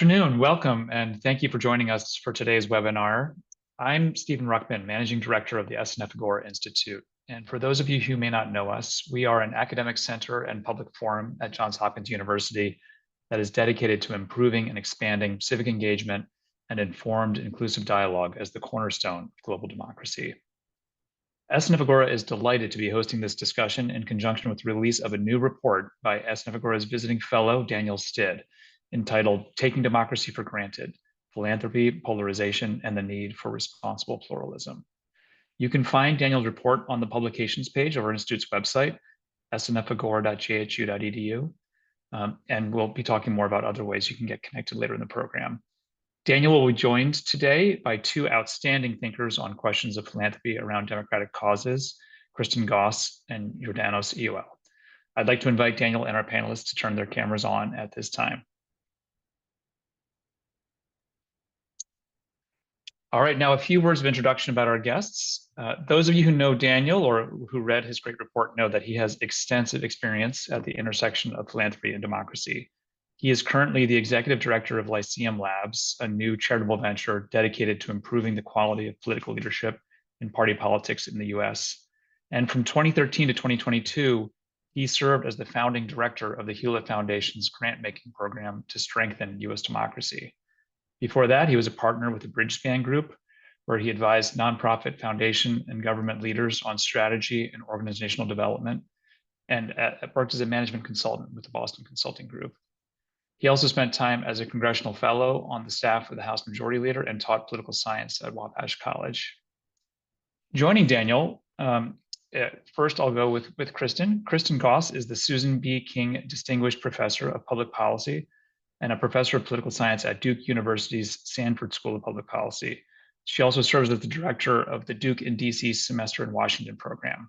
Afternoon, welcome, and thank you for joining us for today's webinar. I'm Stephen Ruckman, Managing Director of the SNF Agora Institute. And for those of you who may not know us, we are an academic center and public forum at Johns Hopkins University that is dedicated to improving and expanding civic engagement and informed, inclusive dialogue as the cornerstone of global democracy. SNF Agora is delighted to be hosting this discussion in conjunction with the release of a new report by SNF Agora's visiting fellow, Daniel Stid, entitled Taking Democracy for Granted, Philanthropy, Polarization, and the Need for Responsible Pluralism. You can find Daniel's report on the publications page of our institute's website, snfagora.jhu.edu, and we'll be talking more about other ways you can get connected later in the program. Daniel will be joined today by two outstanding thinkers on questions of philanthropy around democratic causes, Kristin Goss and Yordanos Eyoel. I'd like to invite Daniel and our panelists to turn their cameras on at this time. All right, now a few words of introduction about our guests. Those of you who know Daniel or who read his great report know that he has extensive experience at the intersection of philanthropy and democracy. He is currently the executive director of Lyceum Labs, a new charitable venture dedicated to improving the quality of political leadership and party politics in the US. And from 2013 to 2022, he served as the founding director of the Hewlett Foundation's grant-making program to strengthen US democracy. Before that, he was a partner with the Bridgespan Group, where he advised nonprofit, foundation, and government leaders on strategy and organizational development, and worked as a management consultant with the Boston Consulting Group. He also spent time as a congressional fellow on the staff of the House Majority Leader and taught political science at Wabash College. Joining Daniel, first I'll go with Kristin. Kristin Goss is the Susan B. King Distinguished Professor of Public Policy and a professor of political science at Duke University's Sanford School of Public Policy. She also serves as the director of the Duke in DC Semester in Washington program.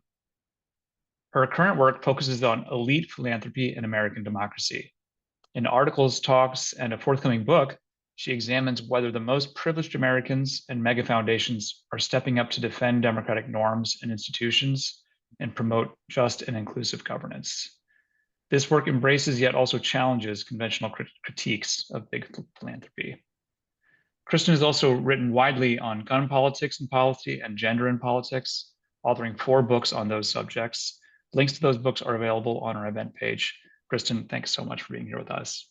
Her current work focuses on elite philanthropy and American democracy. In articles, talks, and a forthcoming book, she examines whether the most privileged Americans and mega foundations are stepping up to defend democratic norms and institutions and promote just and inclusive governance. This work embraces yet also challenges conventional critiques of big philanthropy. Kristin has also written widely on gun politics and policy and gender in politics, authoring 4 books on those subjects. Links to those books are available on our event page. Kristin, thanks so much for being here with us.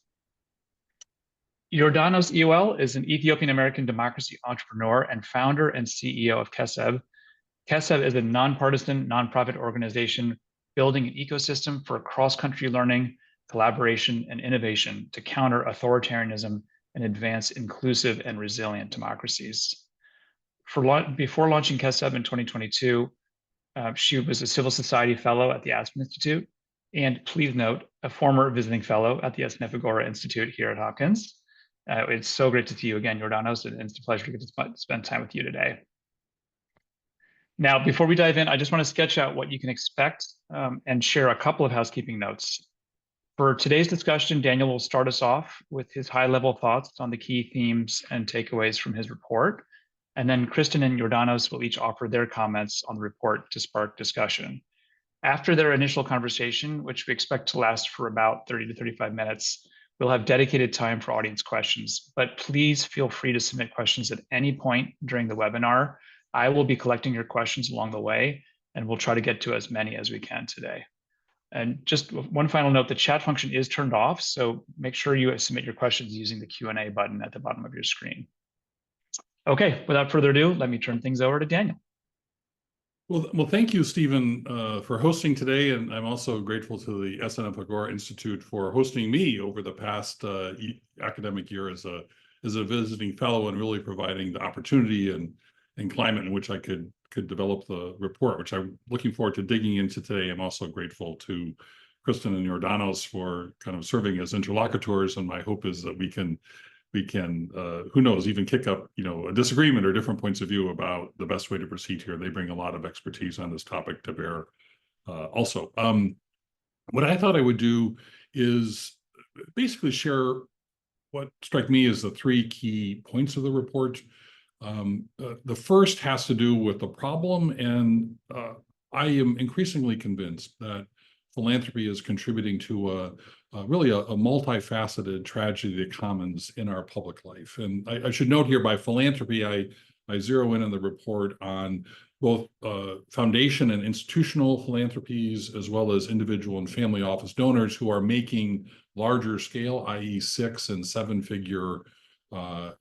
Yordanos Eyoel is an Ethiopian-American democracy entrepreneur and founder and CEO of Keseb. Keseb is a nonpartisan nonprofit organization building an ecosystem for cross-country learning, collaboration, and innovation to counter authoritarianism and advance inclusive and resilient democracies. Before launching Keseb in 2022, she was a civil society fellow at the Aspen Institute, and please note, a former visiting fellow at the SNF Agora Institute here at Hopkins. It's so great to see you again, Yordanos, and it's a pleasure to get to spend time with you today. Now, before we dive in, I just want to sketch out what you can expect and share a couple of housekeeping notes. For today's discussion, Daniel will start us off with his high-level thoughts on the key themes and takeaways from his report. And then Kristin and Yordanos will each offer their comments on the report to spark discussion. After their initial conversation, which we expect to last for about 30 to 35 minutes, we'll have dedicated time for audience questions. But please feel free to submit questions at any point during the webinar. I will be collecting your questions along the way, and we'll try to get to as many as we can today. And just one final note, the chat function is turned off, so make sure you submit your questions using the Q&A button at the bottom of your screen. Okay, without further ado, let me turn things over to Daniel. Well, thank you, Stephen, for hosting today, and I'm also grateful to the SNF Agora Institute for hosting me over the past academic year as a visiting fellow and really providing the opportunity and climate in which I could develop the report, which I'm looking forward to digging into today. I'm also grateful to Kristin and Yordanos for kind of serving as interlocutors, and my hope is that we can who knows, even kick up a disagreement or different points of view about the best way to proceed here. They bring a lot of expertise on this topic to bear also. What I thought I would do is basically share what strike me as the 3 key points of the report. The first has to do with the problem, and I am increasingly convinced that philanthropy is contributing to really a multifaceted tragedy of the commons in our public life. And I should note here, by philanthropy, I zero in the report on both foundation and institutional philanthropies, as well as individual and family office donors who are making larger scale, i.e. 6- and 7-figure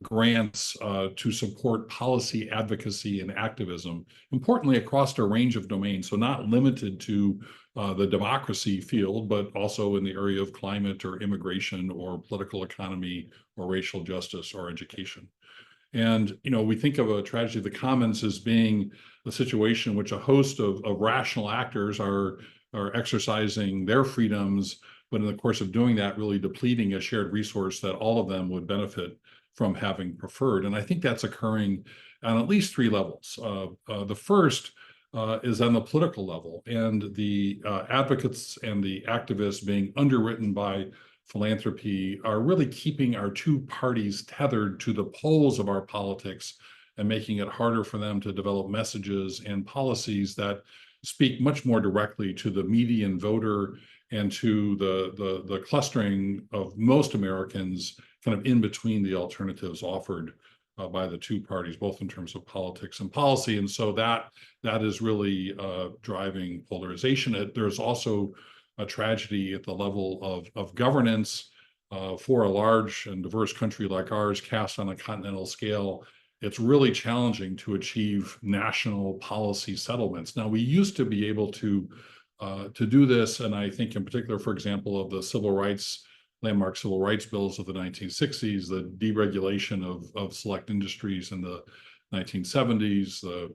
grants to support policy advocacy and activism, importantly across a range of domains. So not limited to the democracy field, but also in the area of climate or immigration or political economy or racial justice or education. And, we think of a tragedy of the commons as being a situation in which a host of rational actors are exercising their freedoms, but in the course of doing that, really depleting a shared resource that all of them would benefit from having preferred. And I think that's occurring on at least 3 levels. The first is on the political level, and the advocates and the activists being underwritten by philanthropy are really keeping our 2 parties tethered to the poles of our politics and making it harder for them to develop messages and policies that speak much more directly to the median voter and to the clustering of most Americans kind of in between the alternatives offered by the 2 parties, both in terms of politics and policy. And so that is really driving polarization. There's also a tragedy at the level of governance for a large and diverse country like ours, cast on a continental scale. It's really challenging to achieve national policy settlements. Now, we used to be able to do this, and I think in particular, for example, of the landmark civil rights bills of the 1960s, the deregulation of select industries in the 1970s, the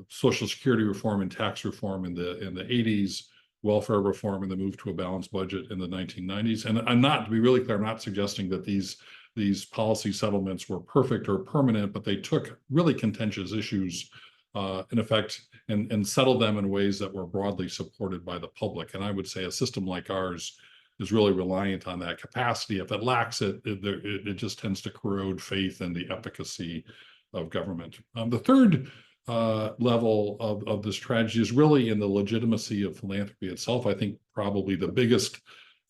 Social Security reform and tax reform in the 80s, welfare reform and the move to a balanced budget in the 1990s. And to be really clear, I'm not suggesting that these policy settlements were perfect or permanent, but they took really contentious issues in effect and settled them in ways that were broadly supported by the public. And I would say a system like ours is really reliant on that capacity. If it lacks it, it just tends to corrode faith in the efficacy of government. The third level of this tragedy is really in the legitimacy of philanthropy itself. I think probably the biggest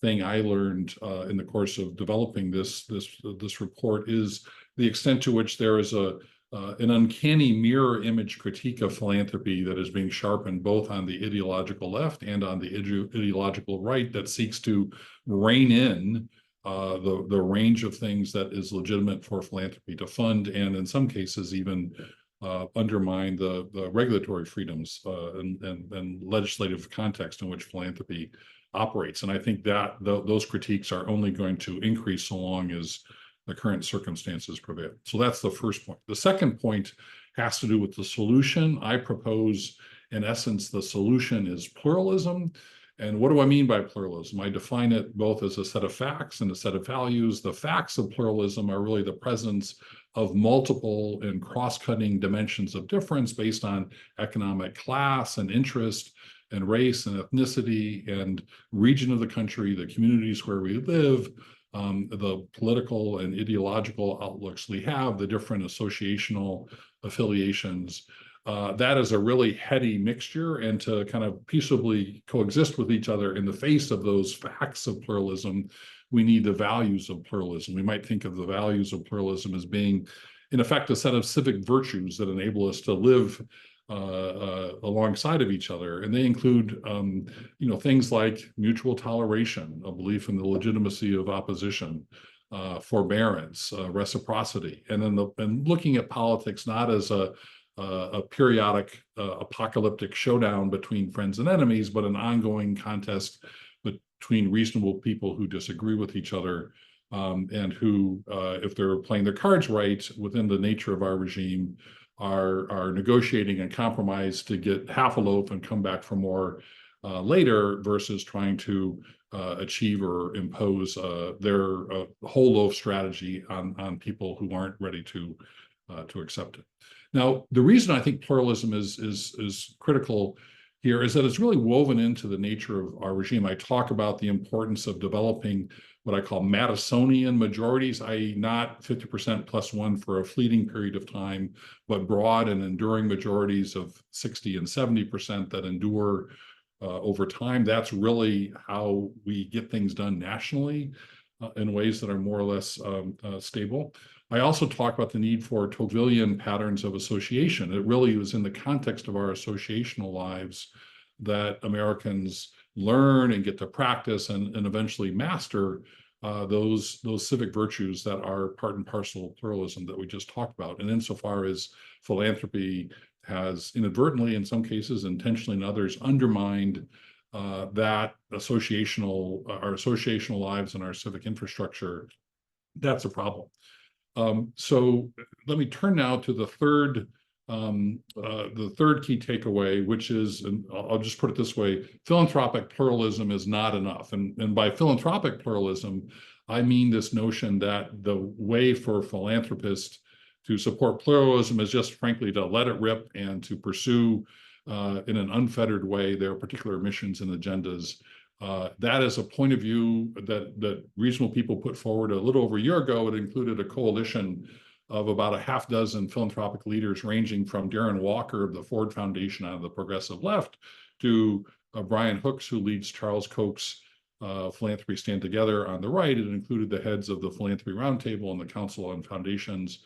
thing I learned in the course of developing this report is the extent to which there is an uncanny mirror image critique of philanthropy that is being sharpened both on the ideological left and on the ideological right that seeks to rein in the range of things that is legitimate for philanthropy to fund, and in some cases even undermine the regulatory freedoms and legislative context in which philanthropy operates. And I think that those critiques are only going to increase so long as the current circumstances prevail. So that's the first point. The second point has to do with the solution. I propose, in essence, the solution is pluralism. And what do I mean by pluralism? I define it both as a set of facts and a set of values. The facts of pluralism are really the presence of multiple and cross-cutting dimensions of difference based on economic class and interest and race and ethnicity and region of the country, the communities where we live, the political and ideological outlooks we have, the different associational affiliations. That is a really heady mixture, and to kind of peaceably coexist with each other in the face of those facts of pluralism, we need the values of pluralism. We might think of the values of pluralism as being, in effect, a set of civic virtues that enable us to live alongside of each other. And they include, things like mutual toleration, a belief in the legitimacy of opposition, forbearance, reciprocity, and then looking at politics not as a periodic apocalyptic showdown between friends and enemies, but an ongoing contest between reasonable people who disagree with each other and who, if they're playing their cards right within the nature of our regime, are negotiating and compromise to get half a loaf and come back for more later, versus trying to achieve or impose their whole loaf strategy on people who aren't ready to accept it. Now, the reason I think pluralism is critical here is that it's really woven into the nature of our regime. I talk about the importance of developing what I call Madisonian majorities, i.e. not 50% plus one for a fleeting period of time, but broad and enduring majorities of 60 and 70% that endure over time. That's really how we get things done nationally in ways that are more or less stable. I also talk about the need for Tocquevillian patterns of association. It really was in the context of our associational lives that Americans learn and get to practice and eventually master those civic virtues that are part and parcel of pluralism that we just talked about. And insofar as philanthropy has inadvertently, in some cases, intentionally in others, undermined that our associational lives and our civic infrastructure, that's a problem. So let me turn now to the third key takeaway, which is, and I'll just put it this way, philanthropic pluralism is not enough. And by philanthropic pluralism, I mean this notion that the way for philanthropists to support pluralism is just frankly to let it rip and to pursue in an unfettered way their particular missions and agendas. That is a point of view that reasonable people put forward a little over a year ago. It included a coalition of about a half dozen philanthropic leaders, ranging from Darren Walker of the Ford Foundation out of the progressive left to Brian Hooks, who leads Charles Koch's Philanthropy Stand Together on the right. It included the heads of the Philanthropy Roundtable and the Council on Foundations.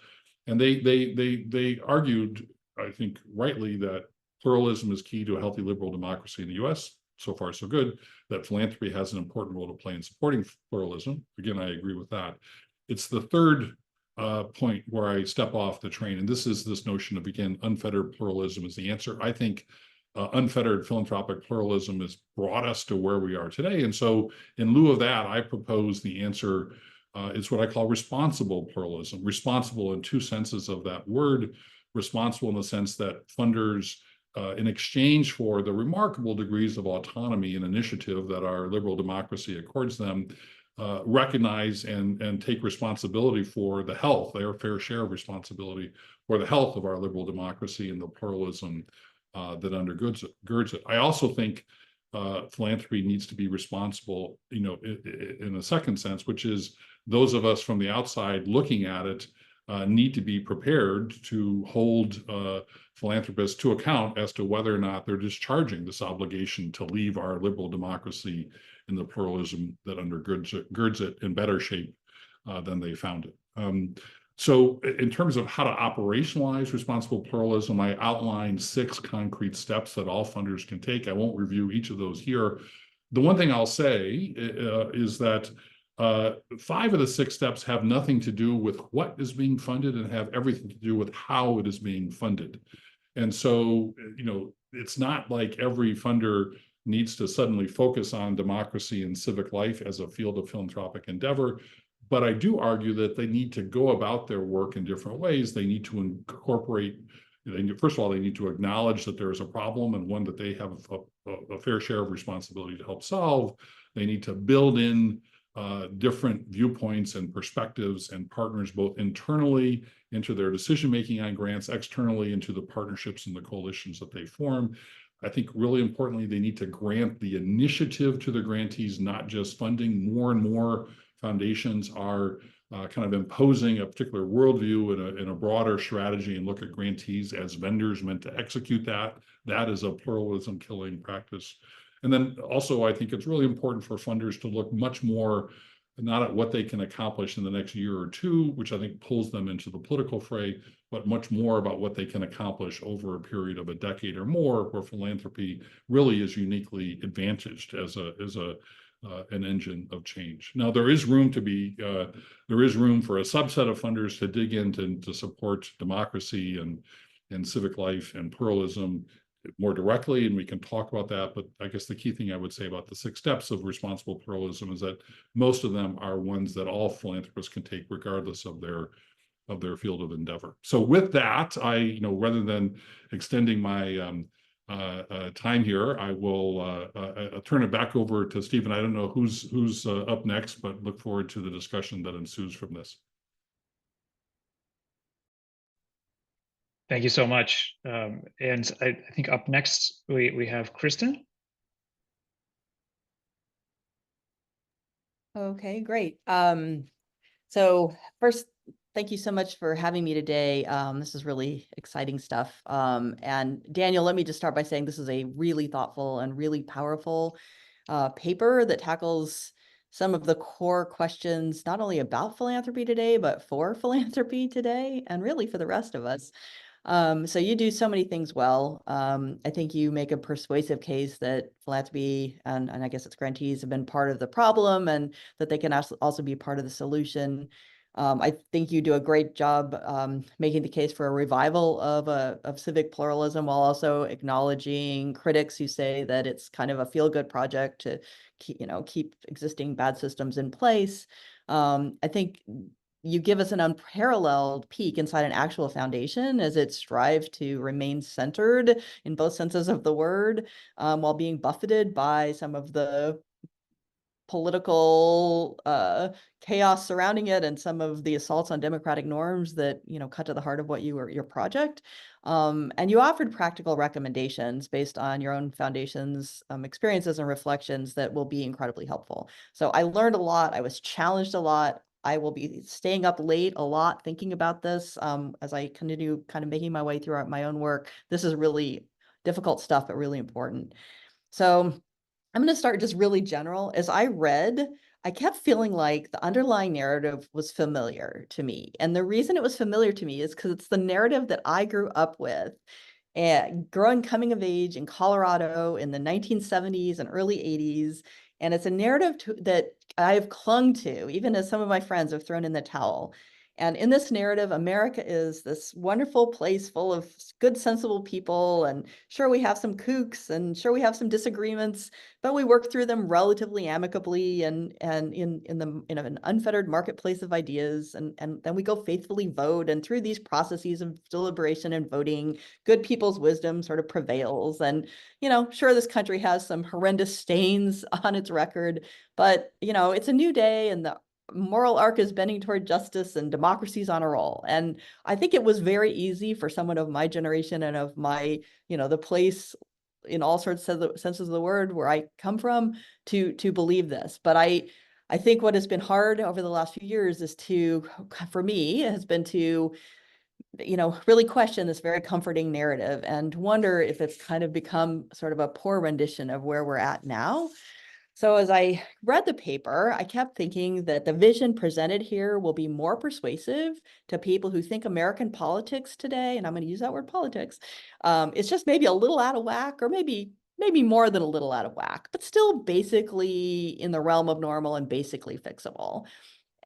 And they argued, I think rightly, that pluralism is key to a healthy liberal democracy in the US. So far, so good. That philanthropy has an important role to play in supporting pluralism. Again, I agree with that. It's the third point where I step off the train, and this is this notion of, again, unfettered pluralism is the answer. I think unfettered philanthropic pluralism has brought us to where we are today. And so in lieu of that, I propose the answer is what I call responsible pluralism. Responsible in two senses of that word. Responsible in the sense that funders, in exchange for the remarkable degrees of autonomy and initiative that our liberal democracy accords them, recognize and take responsibility for the health, their fair share of responsibility for the health of our liberal democracy and the pluralism that undergirds it. I also think philanthropy needs to be responsible, in a second sense, which is those of us from the outside looking at it need to be prepared to hold philanthropists to account as to whether or not they're discharging this obligation to leave our liberal democracy in the pluralism that undergirds it in better shape than they found it. So in terms of how to operationalize responsible pluralism, I outlined 6 concrete steps that all funders can take. I won't review each of those here. The one thing I'll say is that 5 of the 6 steps have nothing to do with what is being funded and have everything to do with how it is being funded. And so, it's not like every funder needs to suddenly focus on democracy and civic life as a field of philanthropic endeavor. But I do argue that they need to go about their work in different ways. They need to incorporate, first of all, they need to acknowledge that there is a problem and one that they have a fair share of responsibility to help solve. They need to build in different viewpoints and perspectives and partners, both internally into their decision-making on grants, externally into the partnerships and the coalitions that they form. I think really importantly, they need to grant the initiative to the grantees, not just funding. More and more foundations are kind of imposing a particular worldview in a broader strategy and look at grantees as vendors meant to execute that. That is a pluralism killing practice. And then also, I think it's really important for funders to look much more not at what they can accomplish in the next year or two, which I think pulls them into the political fray, but much more about what they can accomplish over a period of a decade or more, where philanthropy really is uniquely advantaged as an engine of change. Now, there is room for a subset of funders to dig into to support democracy and civic life and pluralism more directly, and we can talk about that. But I guess the key thing I would say about the 6 steps of responsible pluralism is that most of them are ones that all philanthropists can take regardless of their field of endeavor. So with that, rather than extending my time here, I will turn it back over to Stephen. I don't know who's up next, but look forward to the discussion that ensues from this. Thank you so much. And I think up next, we have Kristin. Okay, great. So first, Thank you so much for having me today. This is really exciting stuff. And Daniel, let me just start by saying this is a really thoughtful and really powerful paper that tackles some of the core questions, not only about philanthropy today, but for philanthropy today, and really for the rest of us. So you do so many things well. I think you make a persuasive case that philanthropy and I guess its grantees have been part of the problem and that they can also be part of the solution. I think you do a great job making the case for a revival of civic pluralism while also acknowledging critics who say that it's kind of a feel-good project to keep existing bad systems in place. I think you give us an unparalleled peek inside an actual foundation as it strives to remain centered in both senses of the word, while being buffeted by some of the political chaos surrounding it and some of the assaults on democratic norms that cut to the heart of what your project. And you offered practical recommendations based on your own foundation's experiences and reflections that will be incredibly helpful. So I learned a lot. I was challenged a lot. I will be staying up late a lot thinking about this as I continue kind of making my way through my own work. This is really difficult stuff, but really important. So I'm going to start just really general. As I read, I kept feeling like the underlying narrative was familiar to me. And the reason it was familiar to me is because it's the narrative that I grew up with. And coming of age in Colorado in the 1970s and early 80s. And it's a narrative that I've clung to, even as some of my friends have thrown in the towel. And in this narrative, America is this wonderful place full of good, sensible people. And sure, we have some kooks and sure, we have some disagreements, but we work through them relatively amicably and in an unfettered marketplace of ideas. And then we go faithfully vote. And through these processes of deliberation and voting, good people's wisdom sort of prevails. And, sure, this country has some horrendous stains on its record, but, it's a new day and the moral arc is bending toward justice and democracy's on a roll. And I think it was very easy for someone of my generation and of my, the place in all sorts of senses of the word where I come from to believe this. But I think what has been hard over the last few years is for me, has been to, really question this very comforting narrative and wonder if it's kind of become sort of a poor rendition of where we're at now. So as I read the paper, I kept thinking that the vision presented here will be more persuasive to people who think American politics today, and I'm going to use that word politics, it's just maybe a little out of whack, or maybe more than a little out of whack, but still basically in the realm of normal and basically fixable.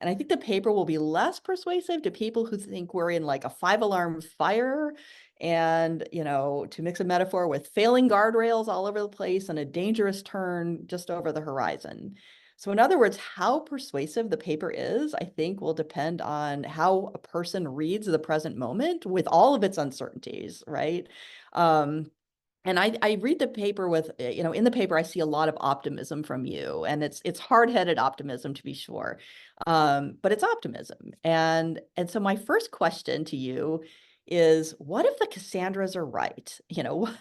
And I think the paper will be less persuasive to people who think we're in like a 5-alarm fire and, to mix a metaphor with failing guardrails all over the place and a dangerous turn just over the horizon. So in other words, how persuasive the paper is, I think will depend on how a person reads the present moment with all of its uncertainties, right? And I read the paper with, in the paper, I see a lot of optimism from you, and it's hard-headed optimism to be sure, but it's optimism. And so my first question to you is, what if the Cassandras are right?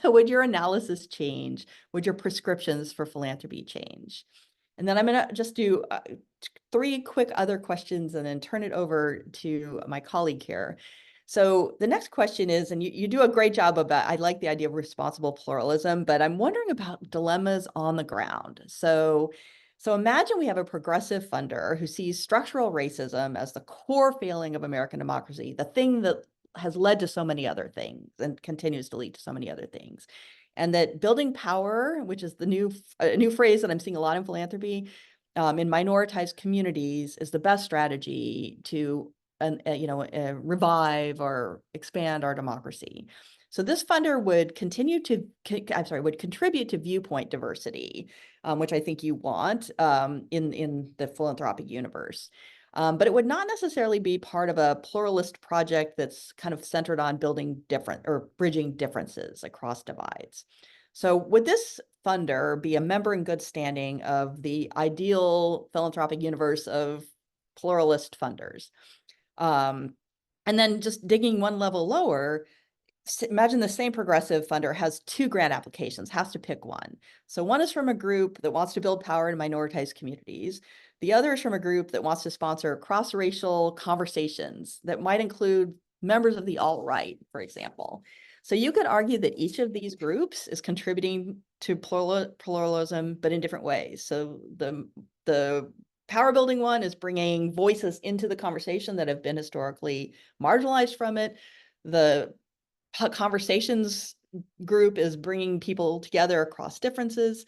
Would your analysis change? Would your prescriptions for philanthropy change? And then I'm going to just do 3 quick other questions and then turn it over to my colleague here. So the next question is, and you do a great job about, I like the idea of responsible pluralism, but I'm wondering about dilemmas on the ground. So imagine we have a progressive funder who sees structural racism as the core failing of American democracy, the thing that has led to so many other things and continues to lead to so many other things. And that building power, which is the new phrase that I'm seeing a lot in philanthropy, in minoritized communities, is the best strategy to revive or expand our democracy. So this funder would contribute to viewpoint diversity, which I think you want in the philanthropic universe. But it would not necessarily be part of a pluralist project that's kind of centered on building different or bridging differences across divides. So would this funder be a member in good standing of the ideal philanthropic universe of pluralist funders? And then just digging one level lower, imagine the same progressive funder has 2 grant applications, has to pick one. So one is from a group that wants to build power in minoritized communities. The other is from a group that wants to sponsor cross-racial conversations that might include members of the alt-right, for example. So you could argue that each of these groups is contributing to pluralism, but in different ways. So the power building one is bringing voices into the conversation that have been historically marginalized from it. The conversations group is bringing people together across differences.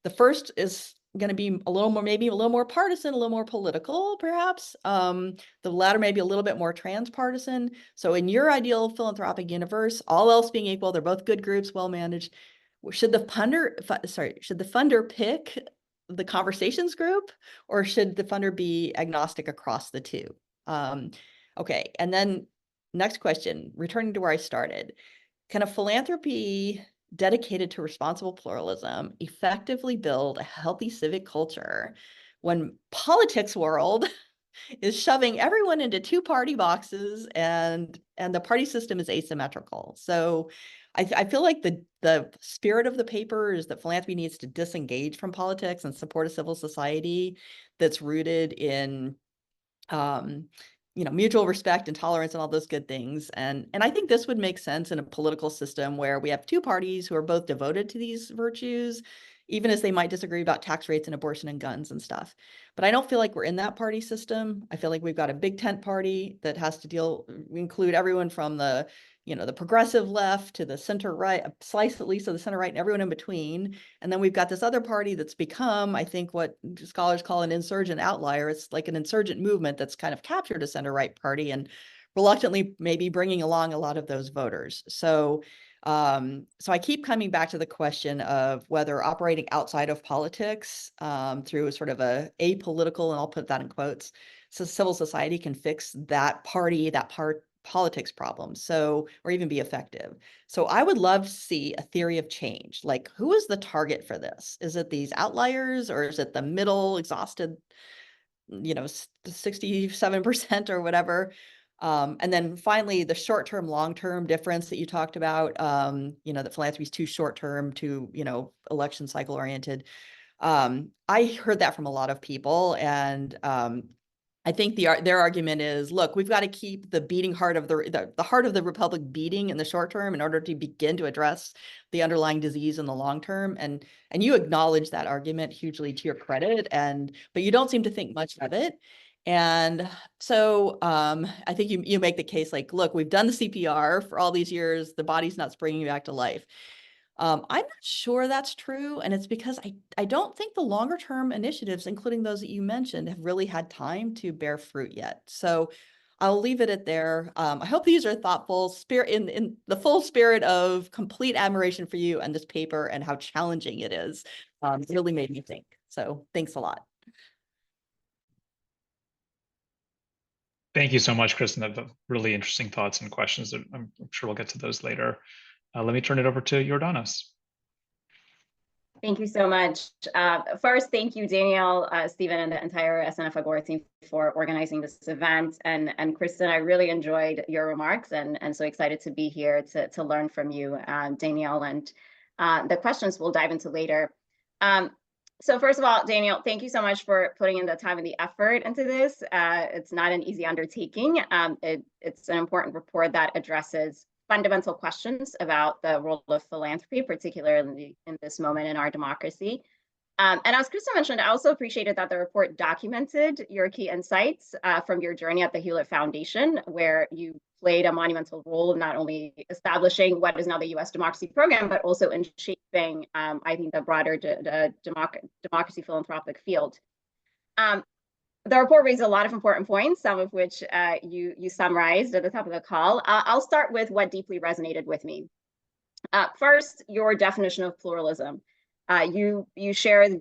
The first is going to be a little more, maybe a little more partisan, a little more political, perhaps. The latter may be a little bit more transpartisan. So in your ideal philanthropic universe, all else being equal, they're both good groups, well managed. Should the funder pick the conversations group, or should the funder be agnostic across the two? Okay, and then next question, returning to where I started. Can a philanthropy dedicated to responsible pluralism effectively build a healthy civic culture when politics world is shoving everyone into 2 party boxes and the party system is asymmetrical? So I feel like the spirit of the paper is that philanthropy needs to disengage from politics and support a civil society that's rooted in mutual respect and tolerance and all those good things. And I think this would make sense in a political system where we have 2 parties who are both devoted to these virtues, even as they might disagree about tax rates and abortion and guns and stuff. But I don't feel like we're in that party system. I feel like we've got a big tent party that has to include everyone from the progressive left to the center right, a slice at least of the center right, and everyone in between. And then we've got this other party that's become, I think, what scholars call an insurgent outlier. It's like an insurgent movement that's kind of captured a center right party and reluctantly maybe bringing along a lot of those voters. So I keep coming back to the question of whether operating outside of politics through sort of a apolitical, and I'll put that in quotes, so civil society can fix that politics problem, or even be effective. So I would love to see a theory of change. Like, who is the target for this? Is it these outliers, or is it the middle exhausted, 67% or whatever? And then finally, the short-term, long-term difference that you talked about, that philanthropy is too short-term, too, election cycle oriented. I heard that from a lot of people, and I think their argument is, look, we've got to keep the beating heart of the heart of the republic beating in the short term in order to begin to address the underlying disease in the long term. And you acknowledge that argument hugely to your credit, but you don't seem to think much of it. And so I think you make the case like, look, we've done the CPR for all these years, the body's not springing back to life. I'm not sure that's true. And it's because I don't think the longer term initiatives, including those that you mentioned, have really had time to bear fruit yet. So I'll leave it at there. I hope these are thoughtful, in the full spirit of complete admiration for you and this paper and how challenging it is. It really made me think. So thanks a lot. Thank you so much, Kristin. That's really interesting thoughts and questions. I'm sure we'll get to those later. Let me turn it over to Yordanos. Thank you so much. First, thank you, Danielle, Stephen, and the entire SNF Agora team for organizing this event. And Kristin, I really enjoyed your remarks and so excited to be here to learn from you, Danielle, and the questions we'll dive into later. So first of all, Danielle, thank you so much for putting in the time and the effort into this. It's not an easy undertaking. It's an important report that addresses fundamental questions about the role of philanthropy, particularly in this moment in our democracy. And as Kristin mentioned, I also appreciated that the report documented your key insights from your journey at the Hewlett Foundation, where you played a monumental role in not only establishing what is now the U.S. Democracy Program, but also in shaping, I think, the broader democracy philanthropic field. The report raises a lot of important points, some of which you summarized at the top of the call. I'll start with what deeply resonated with me. First, your definition of pluralism. You shared,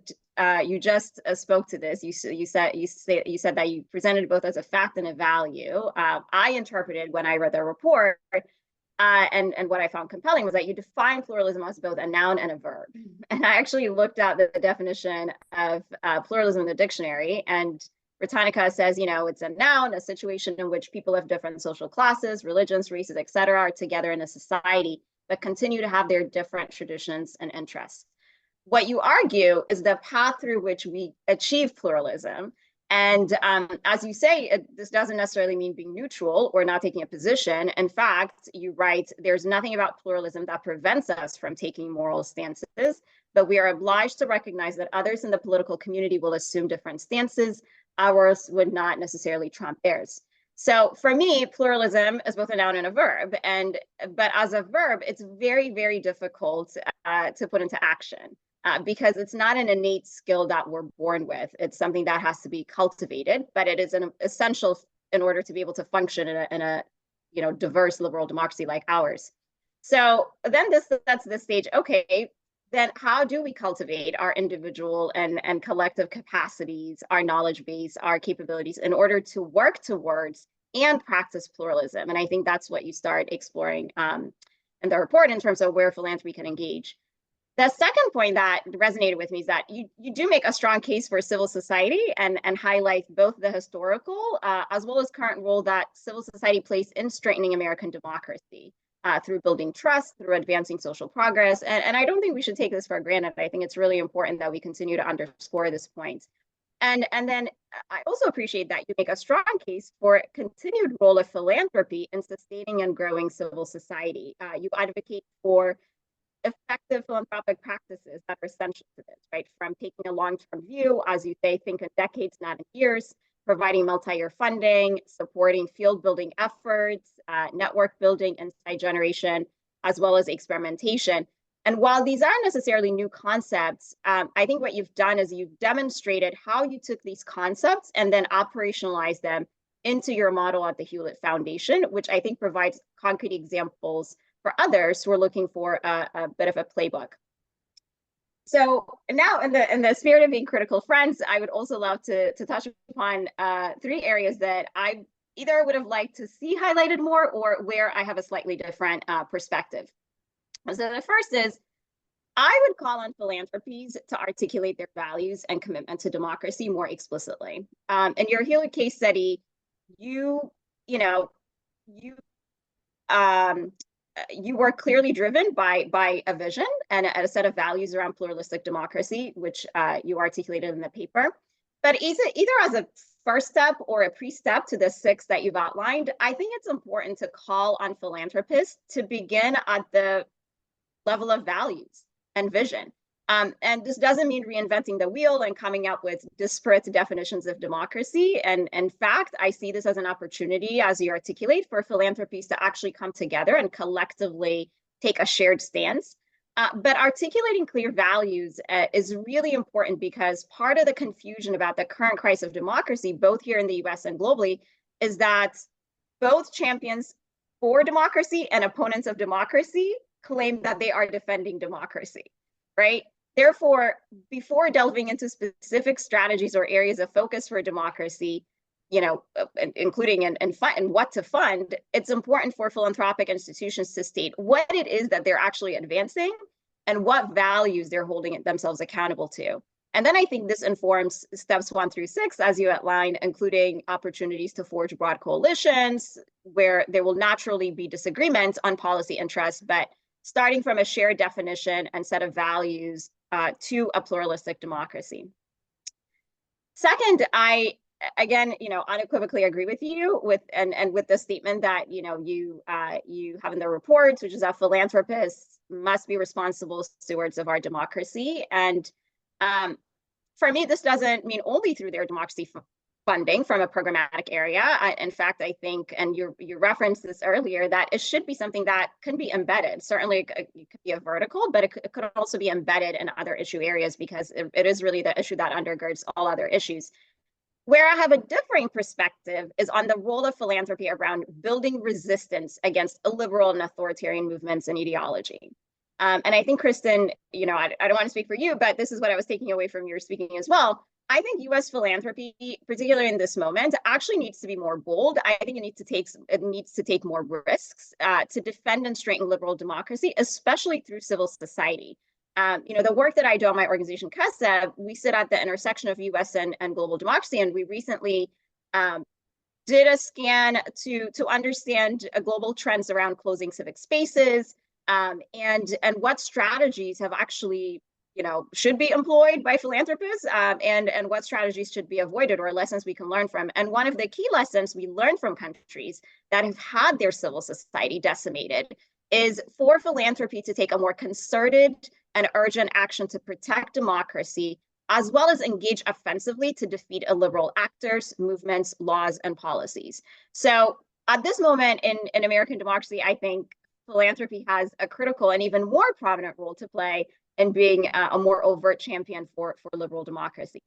you just spoke to this. You said that you presented both as a fact and a value. I interpreted when I read the report, and what I found compelling was that you define pluralism as both a noun and a verb. And I actually looked at the definition of pluralism in the dictionary, and Britannica says, it's a noun, a situation in which people of different social classes, religions, races, etc., are together in a society, but continue to have their different traditions and interests. What you argue is the path through which we achieve pluralism. And as you say, this doesn't necessarily mean being neutral or not taking a position. In fact, you write, there's nothing about pluralism that prevents us from taking moral stances, but we are obliged to recognize that others in the political community will assume different stances. Ours would not necessarily trump theirs. So for me, pluralism is both a noun and a verb. But as a verb, it's very, very difficult to put into action. Because it's not an innate skill that we're born with. It's something that has to be cultivated, but it is an essential in order to be able to function in a diverse liberal democracy like ours. So then this sets the stage. Okay, then how do we cultivate our individual and collective capacities, our knowledge base, our capabilities in order to work towards and practice pluralism? And I think that's what you start exploring in the report in terms of where philanthropy can engage. The second point that resonated with me is that you do make a strong case for civil society and highlight both the historical as well as current role that civil society plays in strengthening American democracy through building trust, through advancing social progress. And I don't think we should take this for granted. I think it's really important that we continue to underscore this point. And then I also appreciate that you make a strong case for continued role of philanthropy in sustaining and growing civil society. You advocate for effective philanthropic practices that are essential to this, right? From taking a long-term view, as you say, think in decades, not in years, providing multi-year funding, supporting field building efforts, network building, insight generation, as well as experimentation. And while these aren't necessarily new concepts, I think what you've done is you've demonstrated how you took these concepts and then operationalized them into your model at the Hewlett Foundation, which I think provides concrete examples for others who are looking for a bit of a playbook. So now in the spirit of being critical friends, I would also love to touch upon 3 areas that I either would have liked to see highlighted more or where I have a slightly different perspective. So the first is, I would call on philanthropies to articulate their values and commitment to democracy more explicitly. In your Hewlett case study, you were clearly driven by a vision and a set of values around pluralistic democracy, which you articulated in the paper. But either as a first step or a pre-step to the 6 that you've outlined, I think it's important to call on philanthropists to begin at the level of values and vision. And this doesn't mean reinventing the wheel and coming up with disparate definitions of democracy. And in fact, I see this as an opportunity, as you articulate, for philanthropies to actually come together and collectively take a shared stance. But articulating clear values is really important, because part of the confusion about the current crisis of democracy, both here in the US and globally, is that both champions for democracy and opponents of democracy claim that they are defending democracy, right? Therefore, before delving into specific strategies or areas of focus for democracy, including in what to fund, it's important for philanthropic institutions to state what it is that they're actually advancing and what values they're holding themselves accountable to. And then I think this informs steps 1 through 6, as you outlined, including opportunities to forge broad coalitions where there will naturally be disagreements on policy interests, but starting from a shared definition and set of values to a pluralistic democracy. Second, I, again, unequivocally agree with you with the statement that you have in the report, which is that philanthropists must be responsible stewards of our democracy. And for me, this doesn't mean only through their democracy funding from a programmatic area. In fact, I think, and you referenced this earlier, that it should be something that can be embedded. Certainly, it could be a vertical, but it could also be embedded in other issue areas, because it is really the issue that undergirds all other issues. Where I have a differing perspective is on the role of philanthropy around building resistance against illiberal and authoritarian movements and ideology. And I think, Kristin, I don't want to speak for you, but this is what I was taking away from your speaking as well. I think U.S. philanthropy, particularly in this moment, actually needs to be more bold. I think it needs to take more risks to defend and strengthen liberal democracy, especially through civil society. The work that I do on my organization, Keseb, we sit at the intersection of U.S. and global democracy, and we recently did a scan to understand global trends around closing civic spaces, and what strategies have actually, should be employed by philanthropists, and what strategies should be avoided, or lessons we can learn from. And one of the key lessons we learned from countries that have had their civil society decimated is for philanthropy to take a more concerted and urgent action to protect democracy, as well as engage offensively to defeat illiberal actors, movements, laws, and policies. So at this moment in American democracy, I think philanthropy has a critical and even more prominent role to play in being a more overt champion for liberal democracy.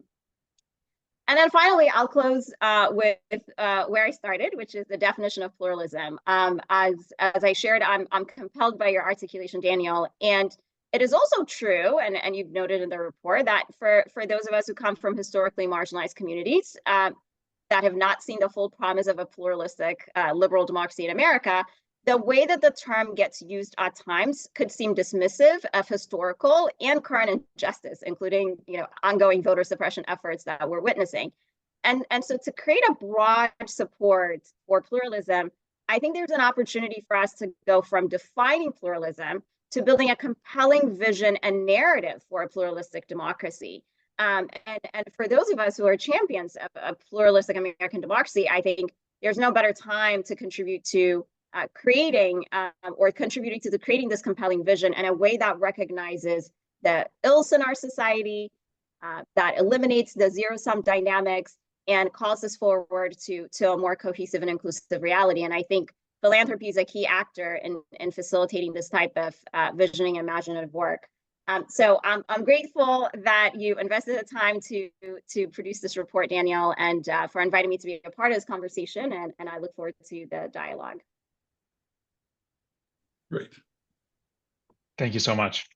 And then finally, I'll close with where I started, which is the definition of pluralism. As I shared, I'm compelled by your articulation, Daniel, and it is also true, and you've noted in the report, that for those of us who come from historically marginalized communities that have not seen the full promise of a pluralistic liberal democracy in America, the way that the term gets used at times could seem dismissive of historical and current injustice, including ongoing voter suppression efforts that we're witnessing. And so to create a broad support for pluralism, I think there's an opportunity for us to go from defining pluralism to building a compelling vision and narrative for a pluralistic democracy. And for those of us who are champions of a pluralistic American democracy, I think there's no better time to contribute to creating this compelling vision in a way that recognizes the ills in our society, that eliminates the zero-sum dynamics, and calls us forward to a more cohesive and inclusive reality. And I think philanthropy is a key actor in facilitating this type of visioning and imaginative work. So I'm grateful that you invested the time to produce this report, Daniel, and for inviting me to be a part of this conversation. And I look forward to the dialogue. Great. Thank you so much.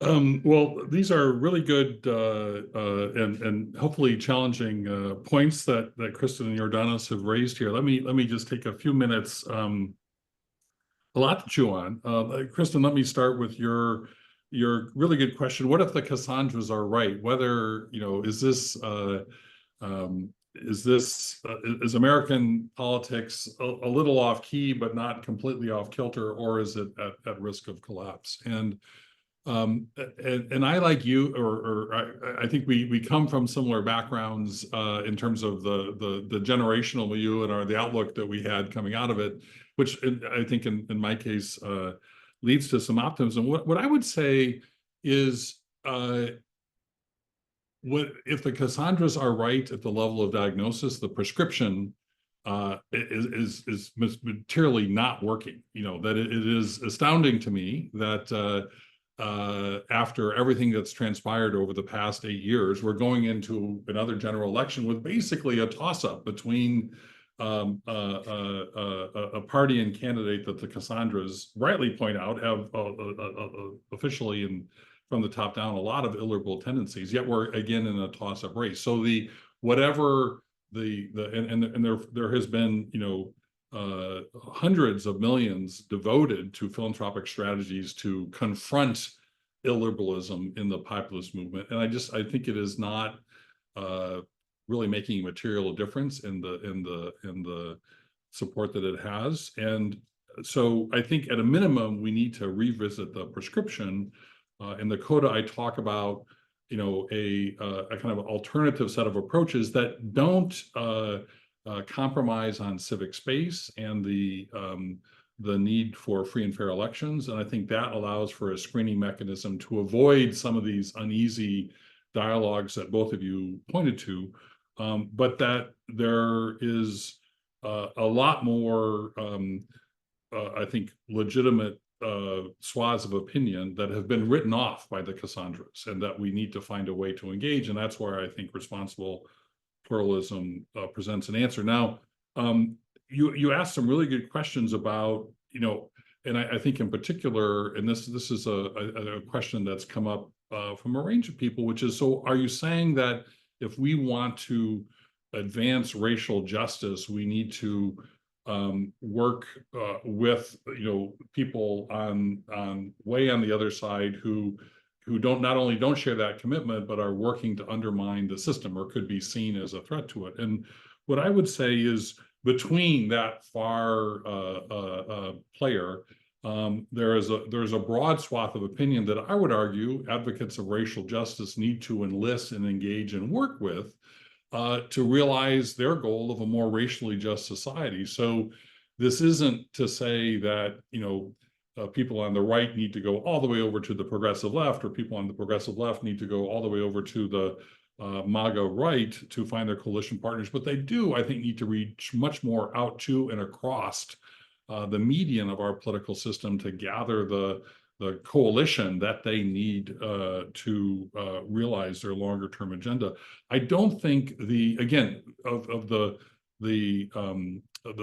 Well, these are really good and hopefully challenging points that Kristin and Yordanos have raised here. Let me just take a few minutes. A lot to chew on. Kristin, let me start with your really good question. What if the Cassandras are right? Whether is American politics a little off key but not completely off kilter, or is it at risk of collapse? And I, like you, I think we come from similar backgrounds in terms of the generational view and the outlook that we had coming out of it, which I think in my case leads to some optimism. What I would say is, if the Cassandras are right at the level of diagnosis, the prescription is materially not working. That it is astounding to me that after everything that's transpired over the past 8 years, we're going into another general election with basically a toss-up between a party and candidate that the Cassandras rightly point out have officially and from the top down a lot of illiberal tendencies. Yet we're again in a toss-up race. So there has been hundreds of millions devoted to philanthropic strategies to confront illiberalism in the populist movement, and I think it is not really making a material difference in the support that it has. And so I think at a minimum we need to revisit the prescription. In the coda, I talk about a kind of alternative set of approaches that don't compromise on civic space and the need for free and fair elections. And I think that allows for a screening mechanism to avoid some of these uneasy dialogues that both of you pointed to, but that there is a lot more, I think, legitimate swaths of opinion that have been written off by the Cassandras, and that we need to find a way to engage. And that's where I think responsible pluralism presents an answer. Now, you asked some really good questions about, and I think in particular, and this is a question that's come up from a range of people, which is, so are you saying that if we want to advance racial justice, we need to work with people on way on the other side who not only don't share that commitment, but are working to undermine the system or could be seen as a threat to it. And what I would say is between that far player, there's a broad swath of opinion that I would argue advocates of racial justice need to enlist and engage and work with to realize their goal of a more racially just society. So this isn't to say that, people on the right need to go all the way over to the progressive left, or people on the progressive left need to go all the way over to the MAGA right to find their coalition partners. But they do, I think, need to reach much more out to and across the median of our political system to gather the coalition that they need to realize their longer term agenda. I don't think the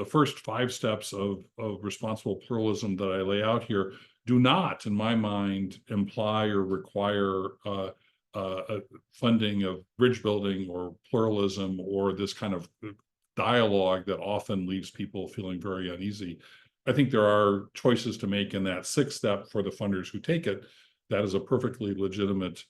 first 5 steps of responsible pluralism that I lay out here do not, in my mind, imply or require funding of bridge building or pluralism or this kind of dialogue that often leaves people feeling very uneasy. I think there are choices to make in that 6th step for the funders who take it. That is a perfectly legitimate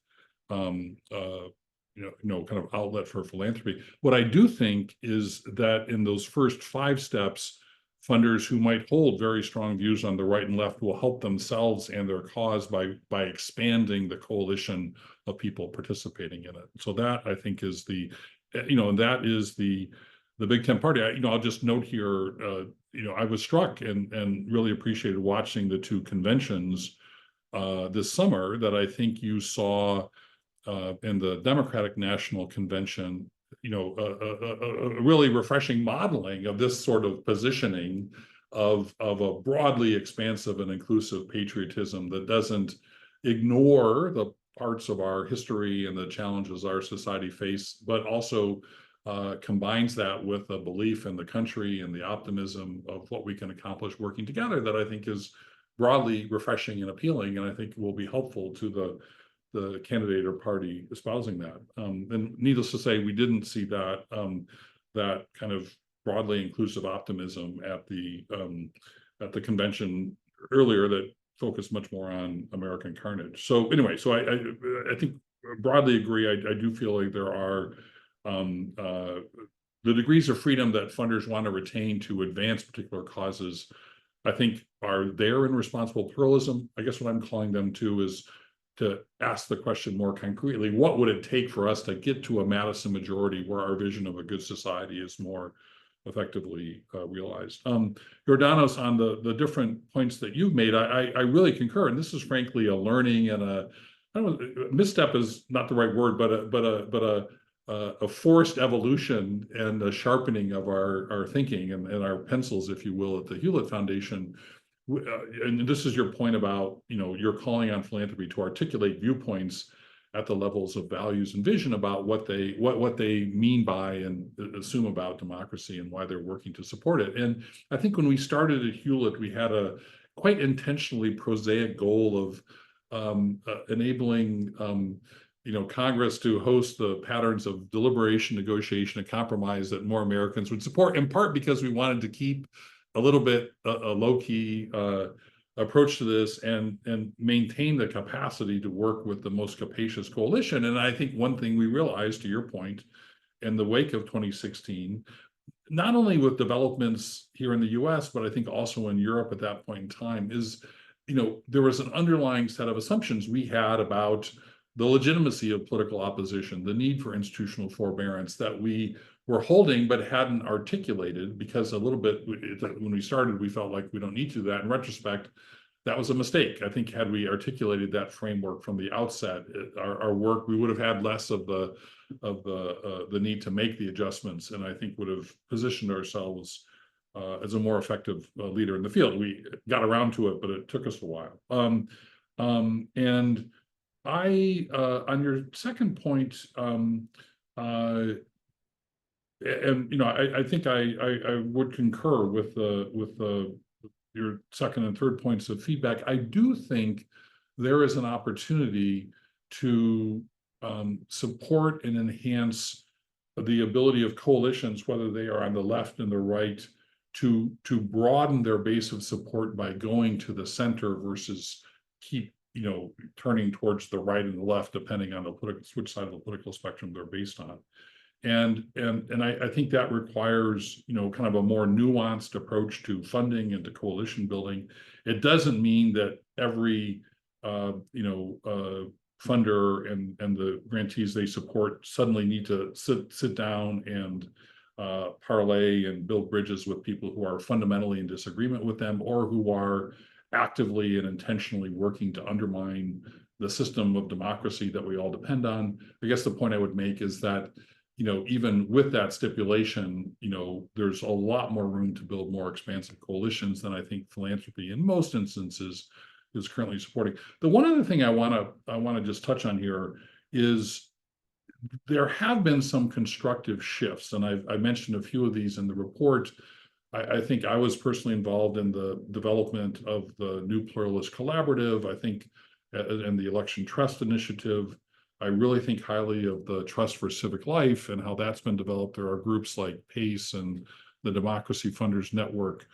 kind of outlet for philanthropy. What I do think is that in those first 5 steps, funders who might hold very strong views on the right and left will help themselves and their cause by expanding the coalition of people participating in it. So that, I think, is the Big Tent Party. I'll just note here, I was struck and really appreciated watching the 2 conventions this summer that I think you saw in the Democratic National Convention, a really refreshing modeling of this sort of positioning of a broadly expansive and inclusive patriotism that doesn't ignore the parts of our history and the challenges our society face, but also combines that with a belief in the country and the optimism of what we can accomplish working together that I think is broadly refreshing and appealing, and I think will be helpful to the candidate or party espousing that. And needless to say, we didn't see that kind of broadly inclusive optimism at the convention earlier that focused much more on American carnage. So anyway, so I think broadly agree. I do feel like there are the degrees of freedom that funders want to retain to advance particular causes, I think, are there in responsible pluralism. I guess what I'm calling them to is to ask the question more concretely: what would it take for us to get to a Madison majority where our vision of a good society is more effectively realized? Yordanos, on the different points that you've made, I really concur, and this is frankly a learning and a misstep is not the right word, but a forced evolution and a sharpening of our thinking and our pencils, if you will, at the Hewlett Foundation. And this is your point about, you're calling on philanthropy to articulate viewpoints at the levels of values and vision about what they mean by and assume about democracy and why they're working to support it. And I think when we started at Hewlett, we had a quite intentionally prosaic goal of enabling Congress to host the patterns of deliberation, negotiation, and compromise that more Americans would support, in part because we wanted to keep a little bit a low-key approach to this and maintain the capacity to work with the most capacious coalition. And I think one thing we realized, to your point, in the wake of 2016, not only with developments here in the US, but I think also in Europe at that point in time, is, there was an underlying set of assumptions we had about the legitimacy of political opposition, the need for institutional forbearance that we were holding but hadn't articulated, because a little bit when we started, we felt like we don't need to do that. In retrospect, that was a mistake. I think had we articulated that framework from the outset, our work, we would have had less of the need to make the adjustments, and I think would have positioned ourselves as a more effective leader in the field. We got around to it, but it took us a while. And I, on your second point, I think I would concur with your second and third points of feedback. I do think there is an opportunity to support and enhance the ability of coalitions, whether they are on the left and the right, to broaden their base of support by going to the center versus keep turning towards the right and the left, depending on the which side of the political spectrum they're based on. And I think that requires kind of a more nuanced approach to funding and to coalition building. It doesn't mean that every funder and the grantees they support suddenly need to sit down and parlay and build bridges with people who are fundamentally in disagreement with them, or who are actively and intentionally working to undermine the system of democracy that we all depend on. I guess the point I would make is that even with that stipulation, there's a lot more room to build more expansive coalitions than I think philanthropy in most instances is currently supporting. The one other thing I want to just touch on here is there have been some constructive shifts, and I mentioned a few of these in the report. I think I was personally involved in the development of the New Pluralist Collaborative, I think, and the Election Trust Initiative. I really think highly of the Trust for Civic Life and how that's been developed. There are groups like PACE and the Democracy Funders Network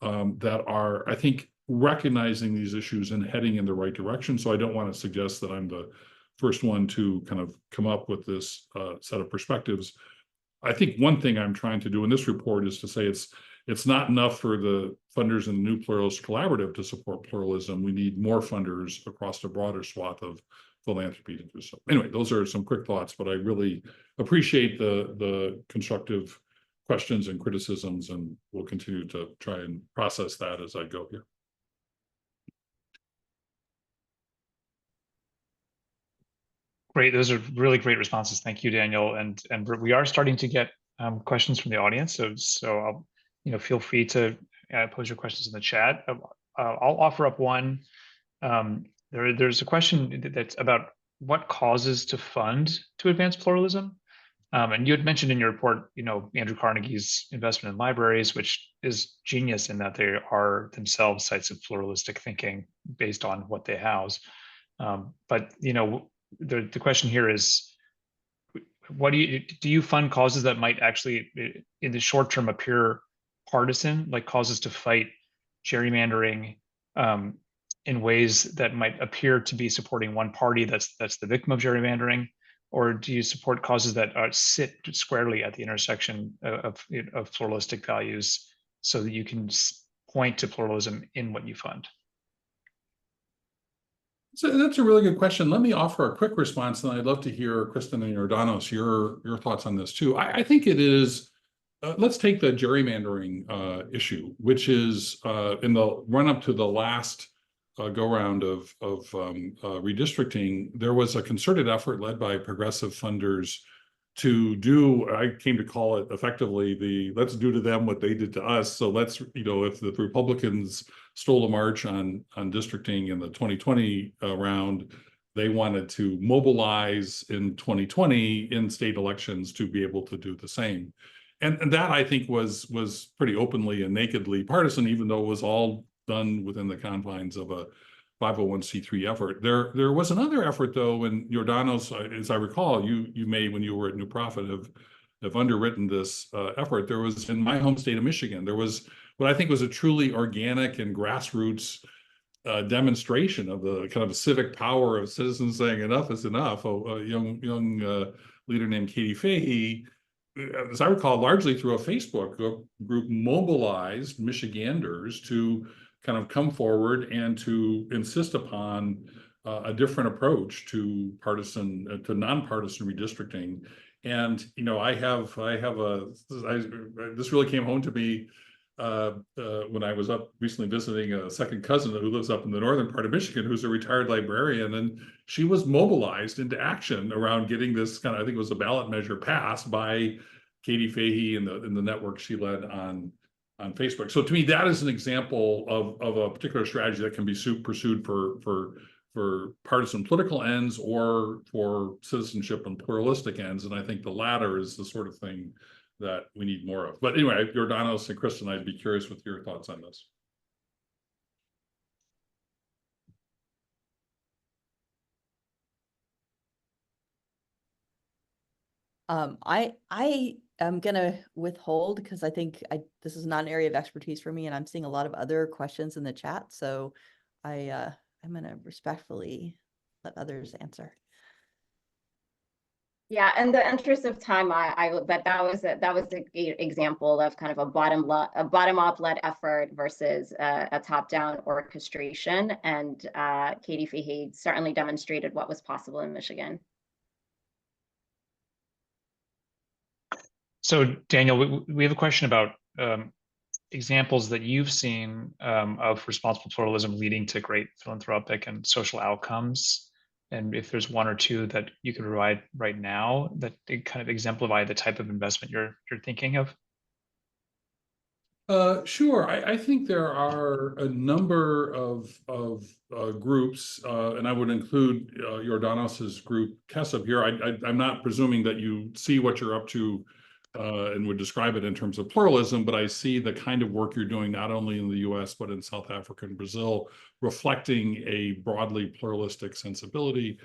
that are, I think, recognizing these issues and heading in the right direction. So I don't want to suggest that I'm the first one to kind of come up with this set of perspectives. I think one thing I'm trying to do in this report is to say it's not enough for the funders in the New Pluralist Collaborative to support pluralism. We need more funders across a broader swath of philanthropy to do so. Anyway, those are some quick thoughts, but I really appreciate the constructive questions and criticisms, and we'll continue to try and process that as I go here. Great, those are really great responses. Thank you, Daniel. And we are starting to get questions from the audience, so I'll, feel free to pose your questions in the chat. I'll offer up one. There's a question that's about what causes to fund to advance pluralism. And you had mentioned in your report, Andrew Carnegie's investment in libraries, which is genius in that they are themselves sites of pluralistic thinking based on what they house. But the question here is, what do you fund causes that might actually, in the short term, appear partisan, like causes to fight gerrymandering in ways that might appear to be supporting one party that's the victim of gerrymandering? Or do you support causes that sit squarely at the intersection of pluralistic values so that you can point to pluralism in what you fund? So that's a really good question. Let me offer a quick response, and I'd love to hear, Kristin and Yordanos, your thoughts on this too. I think it is, let's take the gerrymandering issue, which is in the run-up to the last go-round of redistricting, there was a concerted effort led by progressive funders to do, I came to call it effectively the let's do to them what they did to us. So let's, if the Republicans stole a march on districting in the 2020 round, they wanted to mobilize in 2020 in state elections to be able to do the same. And that, I think, was pretty openly and nakedly partisan, even though it was all done within the confines of a 501c3 effort. There was another effort, though, and Yordanos, as I recall, you may, when you were at New Profit, have underwritten this effort. There was, in my home state of Michigan, there was what I think was a truly organic and grassroots demonstration of the kind of civic power of citizens saying enough is enough. A young leader named Katie Fahey, as I recall, largely through a Facebook group, mobilized Michiganders to kind of come forward and to insist upon a different approach to nonpartisan redistricting. And this really came home to me when I was up recently visiting a second cousin who lives up in the northern part of Michigan, who's a retired librarian, and she was mobilized into action around getting this kind of, I think it was a ballot measure, passed by Katie Fahey and the network she led on Facebook. So to me, that is an example of a particular strategy that can be pursued for partisan political ends or for citizenship and pluralistic ends. And I think the latter is the sort of thing that we need more of. But anyway, Yordanos and Kristin, I'd be curious with your thoughts on this. I I'm gonna withhold because I think this is not an area of expertise for me, and I'm seeing a lot of other questions in the chat. So I'm gonna respectfully let others answer. Yeah, in the interest of time, but that was an example of kind of a bottom up led effort versus a top down orchestration, and Katie Fahey certainly demonstrated what was possible in Michigan. So Daniel, we have a question about examples that you've seen of responsible pluralism leading to great philanthropic and social outcomes. And if there's one or two that you could provide right now that kind of exemplify the type of investment you're thinking of. Sure. I think there are a number of groups, and I would include Yordanos's group Keseb here. I'm not presuming that you see what you're up to and would describe it in terms of pluralism, but I see the kind of work you're doing not only in the US, but in South Africa and Brazil, reflecting a broadly pluralistic sensibility.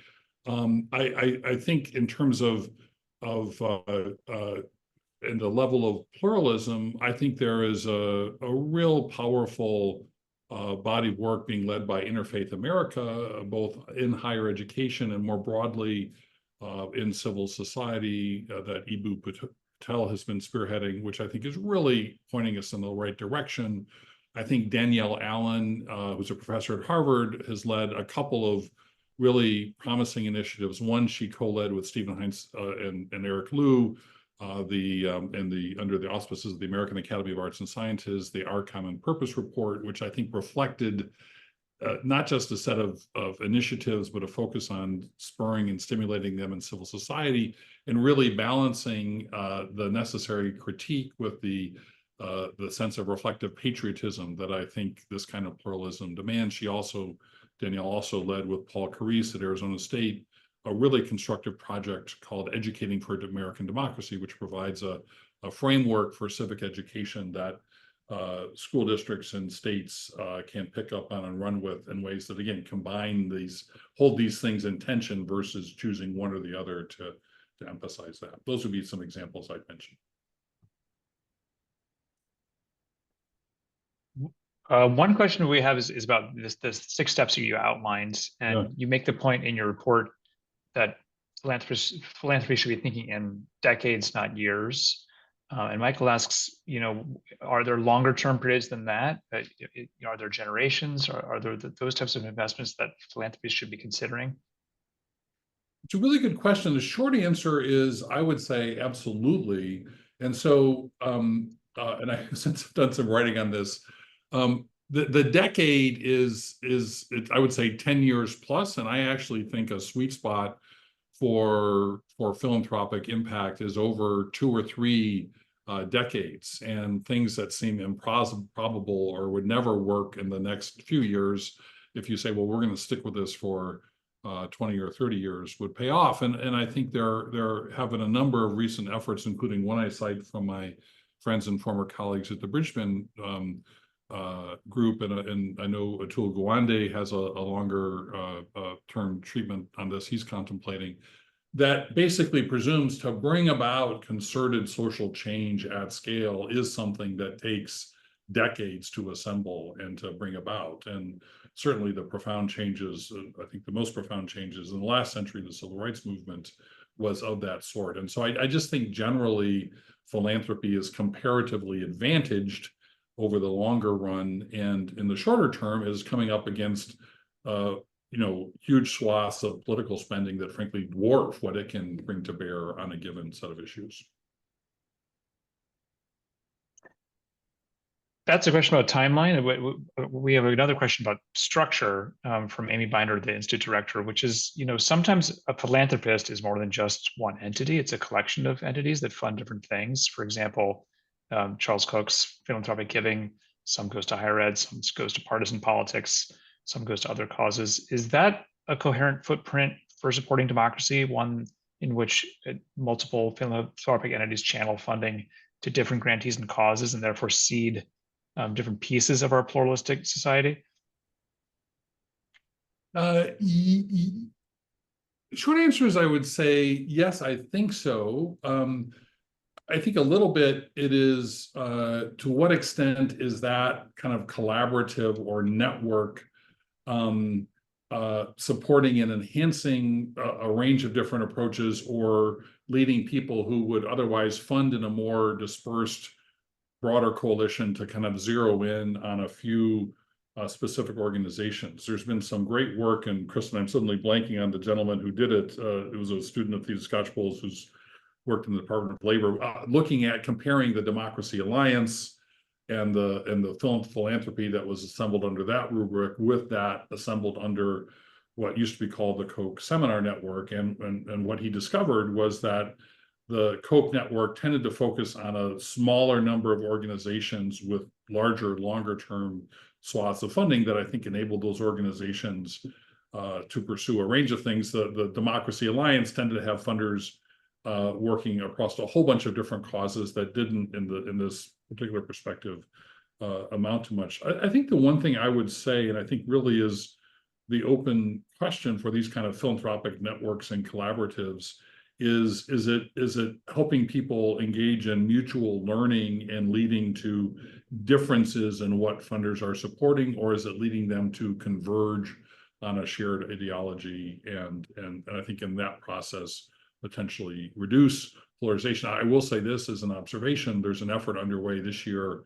I think in terms of and the level of pluralism, I think there is a real powerful body of work being led by Interfaith America, both in higher education and more broadly in civil society that Ibu Patel has been spearheading, which I think is really pointing us in the right direction. I think Danielle Allen, who's a professor at Harvard, has led a couple of really promising initiatives. One she co-led with Stephen Heinz and Eric Liu, under the auspices of the American Academy of Arts and Sciences, the Our Common Purpose report, which I think reflected not just a set of initiatives, but a focus on spurring and stimulating them in civil society, and really balancing the necessary critique with the sense of reflective patriotism that I think this kind of pluralism demands. Danielle also led with Paul Carise at Arizona State a really constructive project called Educating for American Democracy, which provides a framework for civic education that school districts and states can pick up on and run with in ways that, again, hold these things in tension versus choosing one or the other to emphasize that. Those would be some examples I'd mention. One question we have is about the 6 steps you outlined, and you make the point in your report that philanthropy should be thinking in decades, not years. And Michael asks, are there longer term periods than that? Are there generations? Or are there those types of investments that philanthropy should be considering? It's a really good question. The short answer is, I would say absolutely. And so, and I since I've done some writing on this, the decade is I would say 10 years plus, and I actually think a sweet spot for philanthropic impact is over 2 or 3 decades, and things that seem improbable or would never work in the next few years, if you say, well, we're going to stick with this for 20 or 30 years, would pay off. And I think there have been a number of recent efforts, including one I cite from my friends and former colleagues at the Bridgman group, and I know Atul Gawande has a longer term treatment on this he's contemplating, that basically presumes to bring about concerted social change at scale is something that takes decades to assemble and to bring about. And certainly the profound changes, I think the most profound changes in the last century, the civil rights movement, was of that sort. And so I just think generally philanthropy is comparatively advantaged over the longer run, and in the shorter term is coming up against huge swaths of political spending that frankly dwarf what it can bring to bear on a given set of issues. That's a question about timeline. We have another question about structure from Amy Binder, the Institute Director, which is, sometimes a philanthropist is more than just one entity. It's a collection of entities that fund different things. For example, Charles Koch's philanthropic giving, some goes to higher ed, some goes to partisan politics, some goes to other causes. Is that a coherent footprint for supporting democracy, one in which multiple philanthropic entities channel funding to different grantees and causes and therefore seed different pieces of our pluralistic society? Short answer is I would say yes, I think so. I think a little bit it is, to what extent is that kind of collaborative or network supporting and enhancing a range of different approaches, or leading people who would otherwise fund in a more dispersed, broader coalition to kind of zero in on a few specific organizations. There's been some great work, and Kristin, I'm suddenly blanking on the gentleman who did it. It was a student of Theda Scotch-Bowles who's worked in the Department of Labor, looking at comparing the Democracy Alliance and the philanthropy that was assembled under that rubric with that assembled under what used to be called the Koch Seminar Network. And what he discovered was that the Koch network tended to focus on a smaller number of organizations with larger, longer term swaths of funding that I think enabled those organizations to pursue a range of things. The Democracy Alliance tended to have funders working across a whole bunch of different causes that didn't, in this particular perspective, amount to much. I think the one thing I would say, and I think really is the open question for these kind of philanthropic networks and collaboratives, is it helping people engage in mutual learning and leading to differences in what funders are supporting, or is it leading them to converge on a shared ideology, and I think in that process potentially reduce polarization. I will say this as an observation: there's an effort underway this year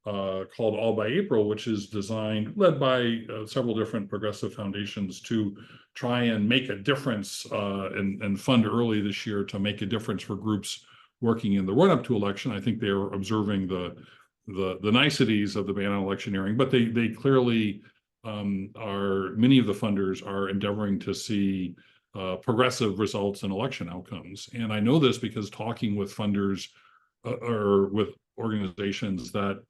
called All by April, which is led by several different progressive foundations to try and make a difference and fund early this year to make a difference for groups working in the run-up to election. I think they're observing the niceties of the ban on electioneering, but they clearly many of the funders are endeavoring to see progressive results in election outcomes. And I know this because talking with funders or with organizations that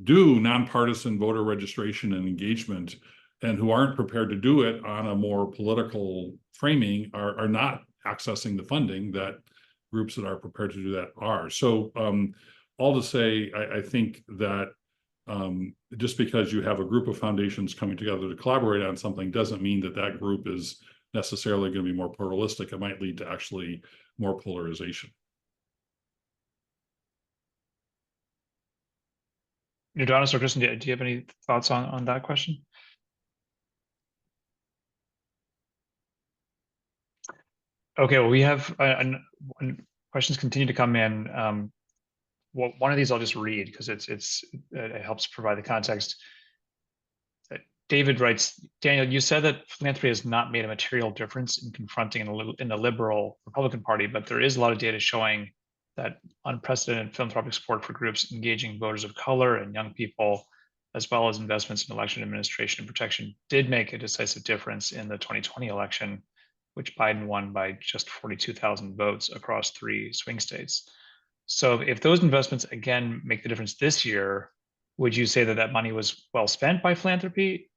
do nonpartisan voter registration and engagement, and who aren't prepared to do it on a more political framing, are not accessing the funding that groups that are prepared to do that are. So all to say, I think that just because you have a group of foundations coming together to collaborate on something doesn't mean that that group is necessarily going to be more pluralistic. It might lead to actually more polarization. Yordanos or Kristin, do you have any thoughts on that question? Okay, well, we have questions continue to come in. Well, one of these I'll just read because it helps provide the context. David writes, Daniel, you said that philanthropy has not made a material difference in confronting in the liberal Republican Party, but there is a lot of data showing that unprecedented philanthropic support for groups engaging voters of color and young people, as well as investments in election administration and protection, did make a decisive difference in the 2020 election, which Biden won by just 42,000 votes across 3 swing states. So if those investments again make the difference this year, would you say that that money was well spent by philanthropy?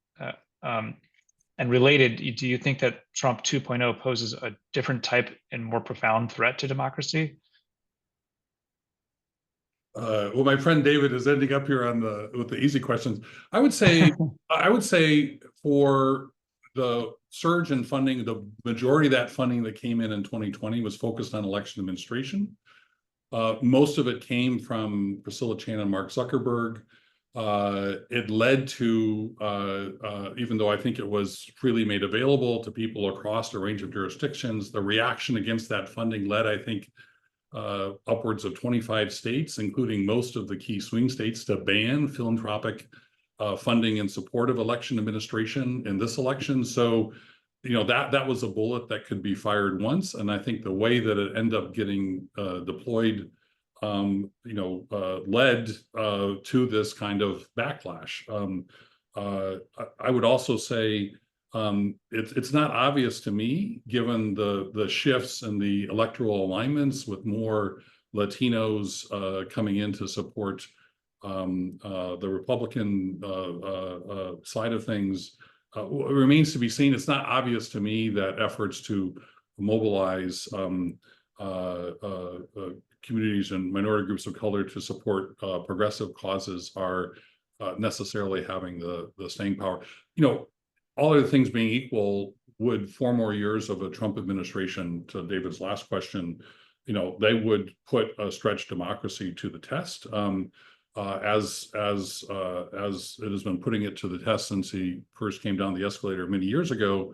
And related, do you think that Trump 2.0 poses a different type and more profound threat to democracy? Well, my friend David is ending up here with the easy questions. I would say for the surge in funding, the majority of that funding that came in 2020 was focused on election administration. Most of it came from Priscilla Chan and Mark Zuckerberg. It led to, even though I think it was freely made available to people across a range of jurisdictions, the reaction against that funding led, I think, upwards of 25 states, including most of the key swing states, to ban philanthropic funding in support of election administration in this election. So, that was a bullet that could be fired once. And I think the way that it ended up getting deployed, led to this kind of backlash. I would also say it's not obvious to me, given the shifts in the electoral alignments with more Latinos coming in to support the Republican side of things. It remains to be seen. It's not obvious to me that efforts to mobilize communities and minority groups of color to support progressive causes are necessarily having the staying power. All other things being equal, would 4 more years of a Trump administration, to David's last question, they would put a stretched democracy to the test, as it has been putting it to the test since he first came down the escalator many years ago.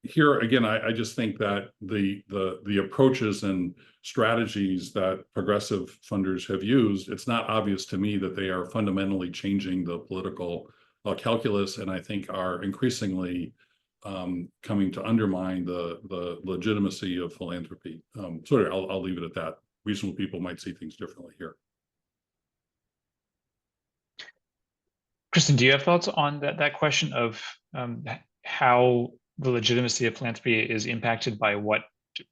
Here again, I just think that the approaches and strategies that progressive funders have used, it's not obvious to me that they are fundamentally changing the political calculus, and I think are increasingly coming to undermine the legitimacy of philanthropy. I'll leave it at that. Reasonable people might see things differently here. Kristin, do you have thoughts on that question of how the legitimacy of philanthropy is impacted by what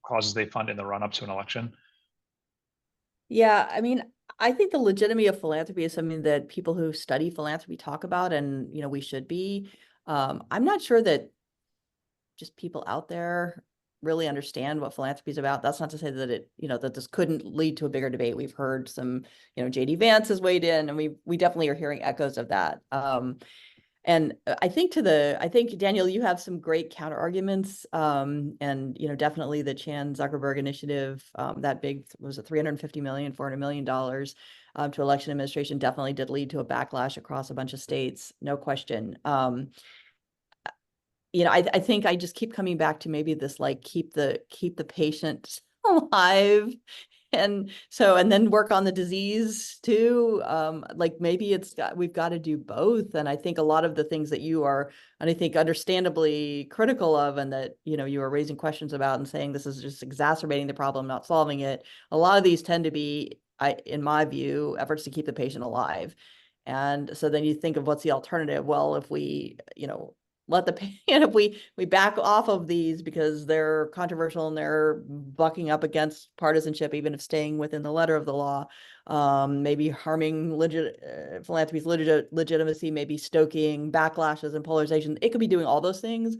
causes they fund in the run-up to an election? Yeah, I mean, I think the legitimacy of philanthropy is something that people who study philanthropy talk about, and we should be. I'm not sure that just people out there really understand what philanthropy is about. That's not to say that it, that this couldn't lead to a bigger debate. We've heard some, JD Vance has weighed in, and we definitely are hearing echoes of that. And I think Daniel, you have some great counter arguments, and definitely the Chan Zuckerberg initiative, that big, was it $350 million, $400 million to election administration, definitely did lead to a backlash across a bunch of states, no question. I think I just keep coming back to maybe this, like, keep the patient alive. And then work on the disease too. Like, maybe we've got to do both. And I think a lot of the things that you are, and I think understandably critical of, and that, you are raising questions about and saying this is just exacerbating the problem, not solving it. A lot of these tend to be, in my view, efforts to keep the patient alive. And so then you think of what's the alternative? Well, if we, let the patient, if we back off of these because they're controversial and they're bucking up against partisanship, even if staying within the letter of the law, maybe harming philanthropy's legitimacy, maybe stoking backlashes and polarization. It could be doing all those things,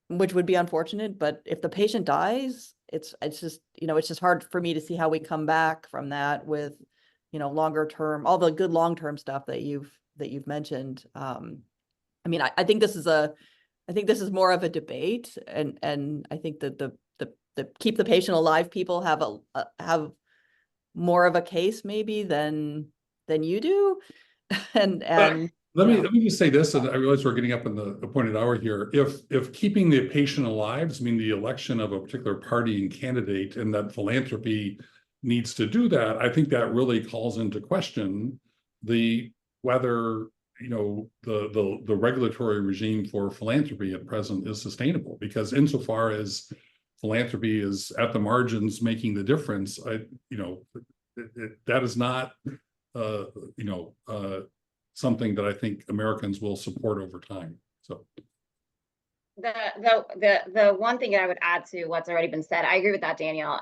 which would be unfortunate. But if the patient dies, it's just, it's just hard for me to see how we come back from that with, longer term, all the good long-term stuff that you've mentioned. I mean, I think this is more of a debate, and I think that the keep the patient alive people have more of a case maybe than you do. and let me just say this, and I realize we're getting up in the appointed hour here. If keeping the patient alive, I mean, the election of a particular party and candidate, and that philanthropy needs to do that, I think that really calls into question whether the regulatory regime for philanthropy at present is sustainable, because insofar as philanthropy is at the margins making the difference, that is not something that I think Americans will support over time. So the one thing I would add to what's already been said, I agree with that, Daniel.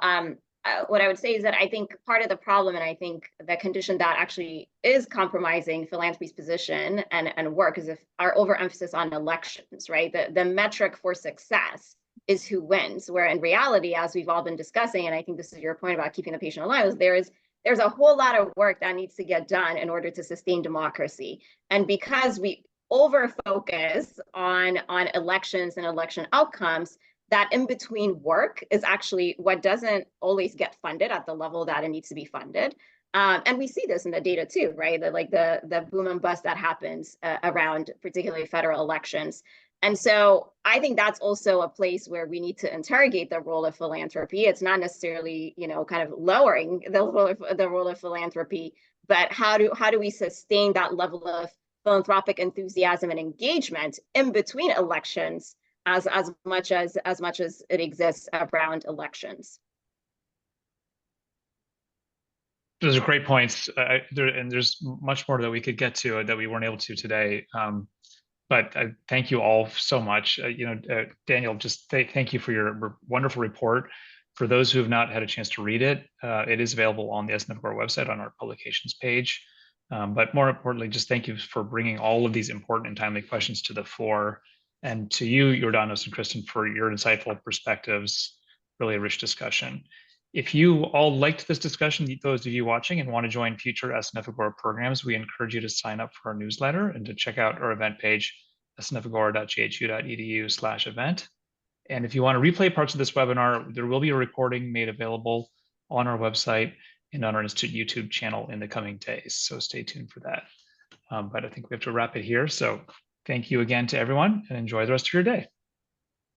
What I would say is that I think part of the problem, and I think the condition that actually is compromising philanthropy's position and work, is if our overemphasis on elections, right? The metric for success is who wins, where in reality, as we've all been discussing, and I think this is your point about keeping the patient alive, is there's a whole lot of work that needs to get done in order to sustain democracy. And because we over-focus on elections and election outcomes, that in-between work is actually what doesn't always get funded at the level that it needs to be funded. And we see this in the data too, right? The boom and bust that happens around particularly federal elections. And so I think that's also a place where we need to interrogate the role of philanthropy. It's not necessarily, kind of lowering the role of philanthropy, but how do we sustain that level of philanthropic enthusiasm and engagement in between elections as much as it exists around elections? Those are great points, and there's much more that we could get to that we weren't able to today. But thank you all so much. Daniel, just thank you for your wonderful report. For those who have not had a chance to read it, it is available on the SNF Agora website on our publications page. But more importantly, just thank you for bringing all of these important and timely questions to the fore. And to you, Yordanos and Kristin, for your insightful perspectives, really a rich discussion. If you all liked this discussion, those of you watching and want to join future SNF Agora programs, we encourage you to sign up for our newsletter and to check out our event page, snfagora.jhu.edu/event. And if you want to replay parts of this webinar, there will be a recording made available on our website and on our Institute YouTube channel in the coming days. So stay tuned for that. But I think we have to wrap it here. So thank you again to everyone and enjoy the rest of your day.